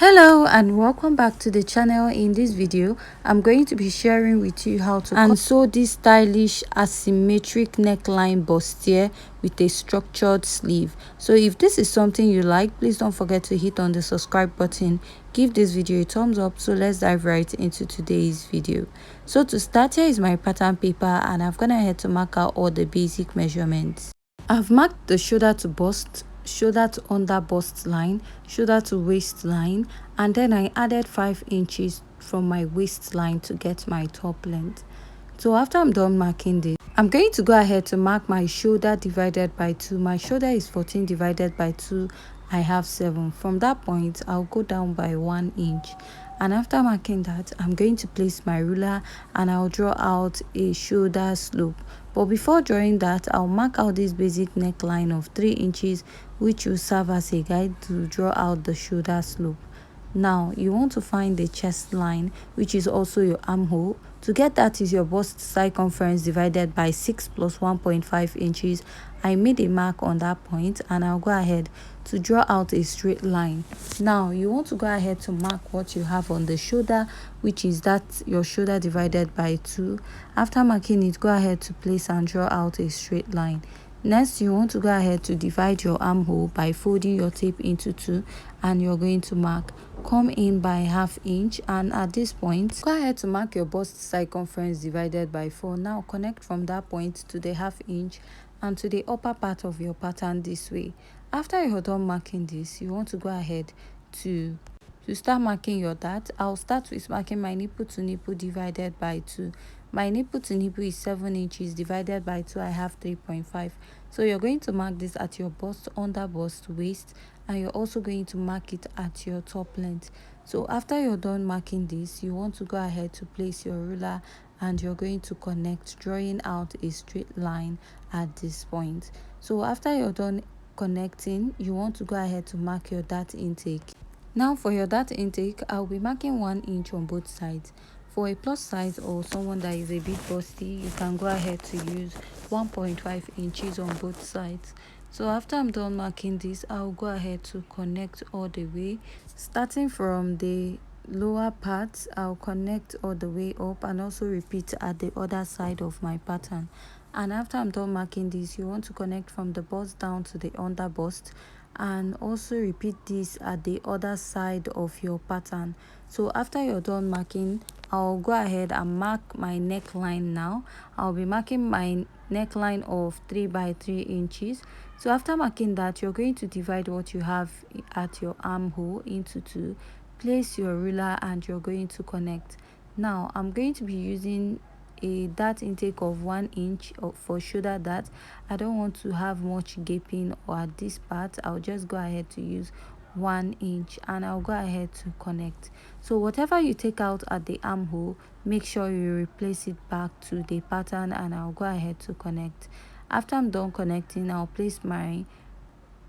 Hello and welcome back to the channel. In this video I'm going to be sharing with you how to sew this stylish asymmetric neckline bustier with a structured sleeve. So if this is something you like, please don't forget to hit on the subscribe button, give this video a thumbs up. So let's dive right into today's video. So to start, here is my pattern paper and I've gone ahead to mark out all the basic measurements. I've marked the shoulder to bust, shoulder to under bust line, shoulder to waistline, and then I added 5 inches from my waistline to get my top length. So after I'm done marking this, I'm going to go ahead to mark my shoulder divided by 2. My shoulder is 14 divided by 2. I have 7. From that point, I'll go down by 1 inch. And after marking that, I'm going to place my ruler and I'll draw out a shoulder slope. But before drawing that, I'll mark out this basic neckline of 3 inches, which will serve as a guide to draw out the shoulder slope. Now you want to find the chest line, which is also your armhole. To get that is your bust circumference divided by 6 plus 1.5 inches. I made a mark on that point and I'll go ahead to draw out a straight line. Now you want to go ahead to mark what you have on the shoulder, which is that your shoulder divided by 2. After marking it, go ahead to place and draw out a straight line. Next, you want to go ahead to divide your armhole by folding your tape into 2, and you're going to mark, come in by ½ inch, and at this point go ahead to mark your bust circumference divided by 4. Now connect from that point to the ½ inch and to the upper part of your pattern this way. After you're done marking this, you want to go ahead to start marking your dart. I'll start with marking my nipple to nipple divided by 2. My nipple to nipple is 7 inches divided by 2. I have 3.5. So you're going to mark this at your bust, under bust, waist, and you're also going to mark it at your top length. So after you're done marking this, you want to go ahead to place your ruler and you're going to connect, drawing out a straight line at this point. So after you're done connecting, you want to go ahead to mark your dart intake. Now for your dart intake, I'll be marking 1 inch on both sides. For a plus size or someone that is a bit busty, you can go ahead to use 1.5 inches on both sides. So after I'm done marking this, I'll go ahead to connect all the way. Starting from the lower part, I'll connect all the way up and also repeat at the other side of my pattern. And after I'm done marking this, you want to connect from the bust down to the under bust, and also repeat this at the other side of your pattern. So after you're done marking, I'll go ahead and mark my neckline. Now I'll be marking my neckline of 3 by 3 inches. So after marking that, you're going to divide what you have at your armhole into 2, place your ruler, and you're going to connect. Now I'm going to be using a dart intake of 1 inch for shoulder dart. I don't want to have much gaping or at this part. I'll just go ahead to use 1 inch and I'll go ahead to connect. So whatever you take out at the armhole, make sure you replace it back to the pattern and I'll go ahead to connect. After I'm done connecting, I'll place my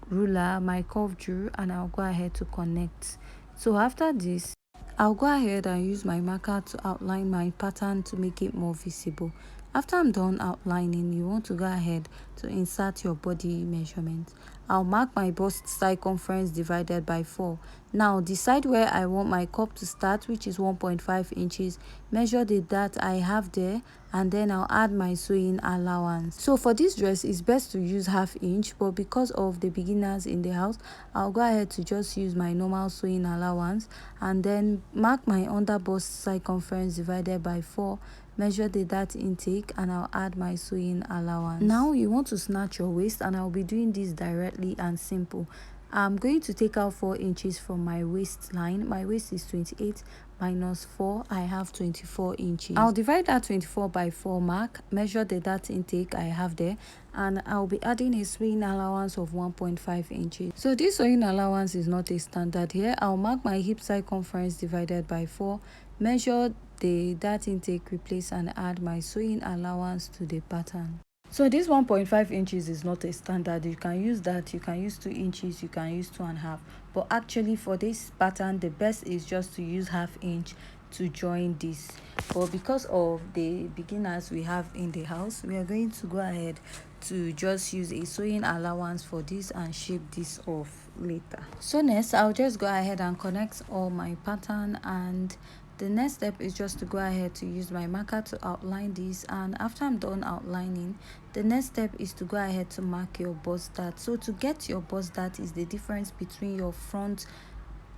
ruler, my curved drill, and I'll go ahead to connect. So after this, I'll go ahead and use my marker to outline my pattern to make it more visible. After I'm done outlining, you want to go ahead to insert your body measurement. I'll mark my bust circumference divided by 4. Now decide where I want my cup to start, which is 1.5 inches. Measure the dart I have there and then I'll add my sewing allowance. So for this dress, it's best to use ½ inch, but because of the beginners in the house, I'll go ahead to just use my normal sewing allowance and then mark my under bust circumference divided by 4. Measure the dart intake and I'll add my sewing allowance. Now you want to snatch your waist, and I'll be doing this directly and simple. I'm going to take out 4 inches from my waistline. My waist is 28 minus 4. I have 24 inches. I'll divide that 24 by 4 mark, measure the dart intake I have there, and I'll be adding a sewing allowance of 1.5 inches. So this sewing allowance is not a standard here. I'll mark my hip circumference divided by 4, measure the dart intake, replace, and add my sewing allowance to the pattern. So this 1.5 inches is not a standard. You can use that, you can use 2 inches, you can use 2.5, but actually for this pattern the best is just to use ½ inch to join this. But because of the beginners we have in the house, we are going to go ahead to just use a sewing allowance for this and shape this off later. So next, I'll just go ahead and connect all my pattern, and the next step is just to go ahead to use my marker to outline this. And after I'm done outlining, the next step is to go ahead to mark your bust dart. So to get your bust dart is the difference between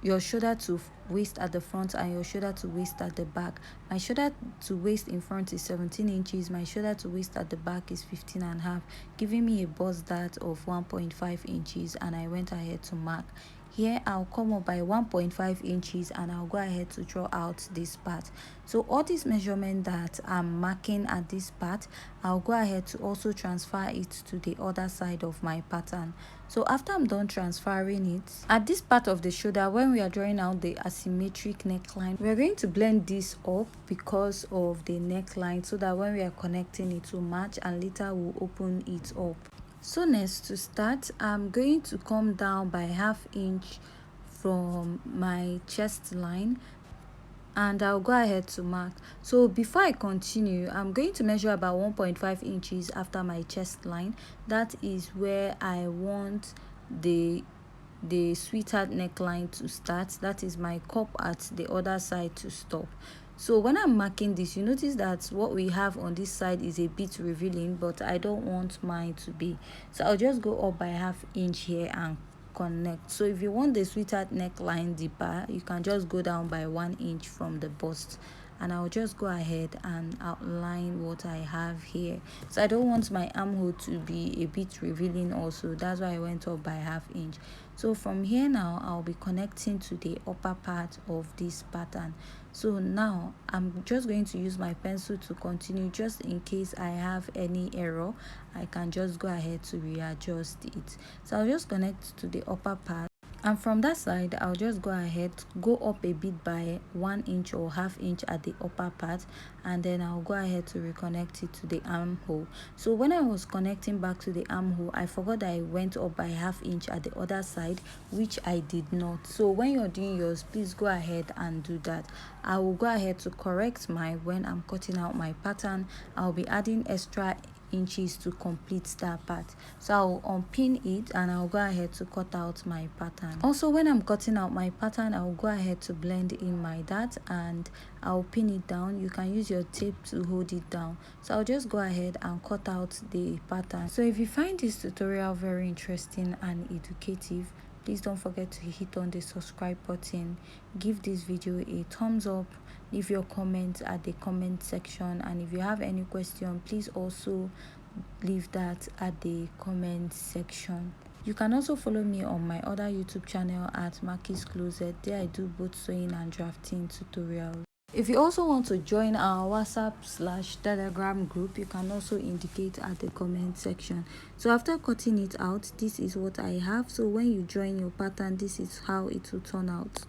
your shoulder to waist at the front and your shoulder to waist at the back. My shoulder to waist in front is 17 inches. My shoulder to waist at the back is 15.5, giving me a bust dart of 1.5 inches. And I went ahead to mark. Here I'll come up by 1.5 inches and I'll go ahead to draw out this part. So all this measurement that I'm marking at this part, I'll go ahead to also transfer it to the other side of my pattern. So after I'm done transferring it, at this part of the shoulder, when we are drawing out the asymmetric neckline, we're going to blend this up because of the neckline, so that when we are connecting it will match and later we'll open it up. So next, to start, I'm going to come down by 1/2 inch from my chest line and I'll go ahead to mark. So before I continue, I'm going to measure about 1.5 inches after my chest line. That is where I want the sweetheart neckline to start. That is my cup at the other side to stop. So when I'm marking this, you notice that what we have on this side is a bit revealing, but I don't want mine to be. So I'll just go up by 1/2 inch here and connect. So if you want the sweetheart neckline deeper, you can just go down by 1 inch from the bust, and I'll just go ahead and outline what I have here. So I don't want my armhole to be a bit revealing also. That's why I went up by 1/2 inch. So from here now, I'll be connecting to the upper part of this pattern. So now I'm just going to use my pencil to continue, just in case I have any error. I can just go ahead to readjust it. So I'll just connect to the upper part, and from that side I'll just go ahead, go up a bit by 1 inch or 1/2 inch at the upper part, and then I'll go ahead to reconnect it to the armhole. So when I was connecting back to the armhole, I forgot that I went up by 1/2 inch at the other side, which I did not. So when you're doing yours, please go ahead and do that. I will go ahead to correct mine when I'm cutting out my pattern. I'll be adding extra inches to complete that part. So I'll unpin it and I'll go ahead to cut out my pattern. Also, when I'm cutting out my pattern, I'll go ahead to blend in my dart and I'll pin it down. You can use your tape to hold it down. So I'll just go ahead and cut out the pattern. So if you find this tutorial very interesting and educative, please don't forget to hit on the subscribe button, give this video a thumbs up, leave your comments at the comment section, and if you have any question, please also leave that at the comment section. You can also follow me on my other YouTube channel at Marky's Closet. There I do both sewing and drafting tutorials. If you also want to join our WhatsApp/Telegram group, you can also indicate at the comment section. So after cutting it out, this is what I have. So when you join your pattern, this is how it will turn out.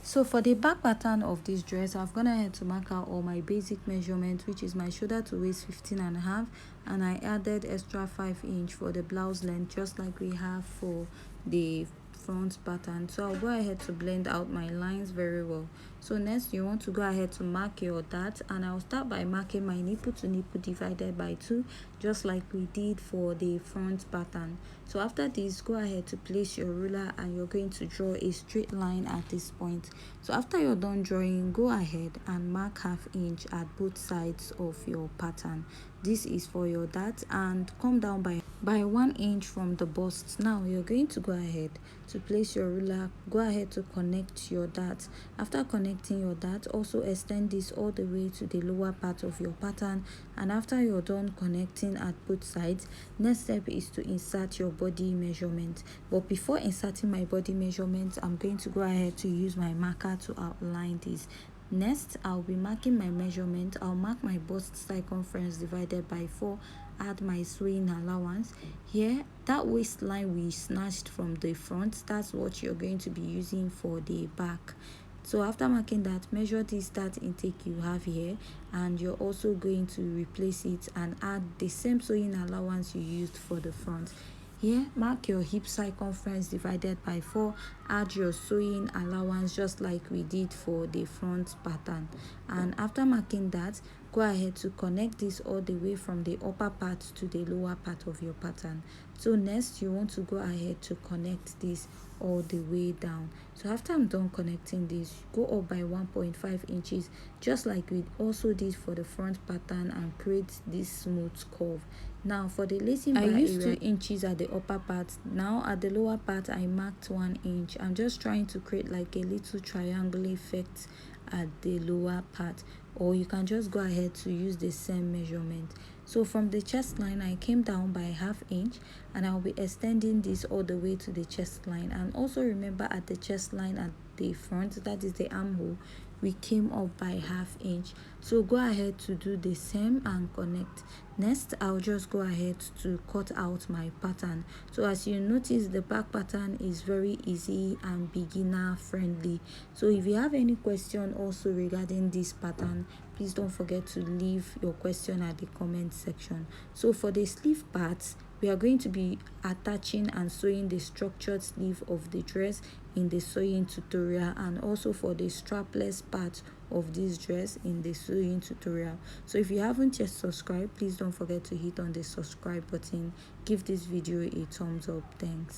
So for the back pattern of this dress, I've gone ahead to mark out all my basic measurements, which is my shoulder to waist 15.5, and I added extra 5 inch for the blouse length, just like we have for the front pattern. So I'll go ahead to blend out my lines very well. So next, you want to go ahead to mark your dart, and I'll start by marking my nipple to nipple divided by 2, just like we did for the front pattern. So after this, go ahead to place your ruler and you're going to draw a straight line at this point. So after you're done drawing, go ahead and mark 1/2 inch at both sides of your pattern. This is for your dart, and come down by 1 inch from the bust. Now you're going to go ahead to place your ruler, go ahead to connect your dart. After connecting your dart, also extend this all the way to the lower part of your pattern, and after you're done connecting at both sides, next step is to insert your body measurement. But before inserting my body measurement, I'm going to go ahead to use my marker to outline this. Next, I'll be marking my measurement. I'll mark my bust circumference divided by 4, add my sewing allowance. Here, that waistline we snatched from the front, that's what you're going to be using for the back. So after marking that, measure this dart intake you have here, and you're also going to replace it and add the same sewing allowance you used for the front. Here, mark your hip circumference divided by 4. Add your sewing allowance just like we did for the front pattern. And after marking that, go ahead to connect this all the way from the upper part to the lower part of your pattern. So next, you want to go ahead to connect this all the way down. So after I'm done connecting this, go up by 1.5 inches just like we also did for the front pattern and create this smooth curve. Now for the lacing bar, I used 2 inches at the upper part. Now at the lower part, I marked 1 inch. I'm just trying to create like a little triangle effect at the lower part, or you can just go ahead to use the same measurement. So from the chest line, I came down by ½ inch, and I'll be extending this all the way to the chest line. And also remember, at the chest line at the front, that is the armhole, we came up by ½ inch. So go ahead to do the same and connect. Next, I'll just go ahead to cut out my pattern. So as you notice, the back pattern is very easy and beginner friendly. So if you have any question also regarding this pattern, please don't forget to leave your question at the comment section. So for the sleeve parts, we are going to be attaching and sewing the structured sleeve of the dress in the sewing tutorial, and also for the strapless part of this dress in the sewing tutorial. So if you haven't yet subscribed, please don't forget to hit on the subscribe button. Give this video a thumbs up. Thanks.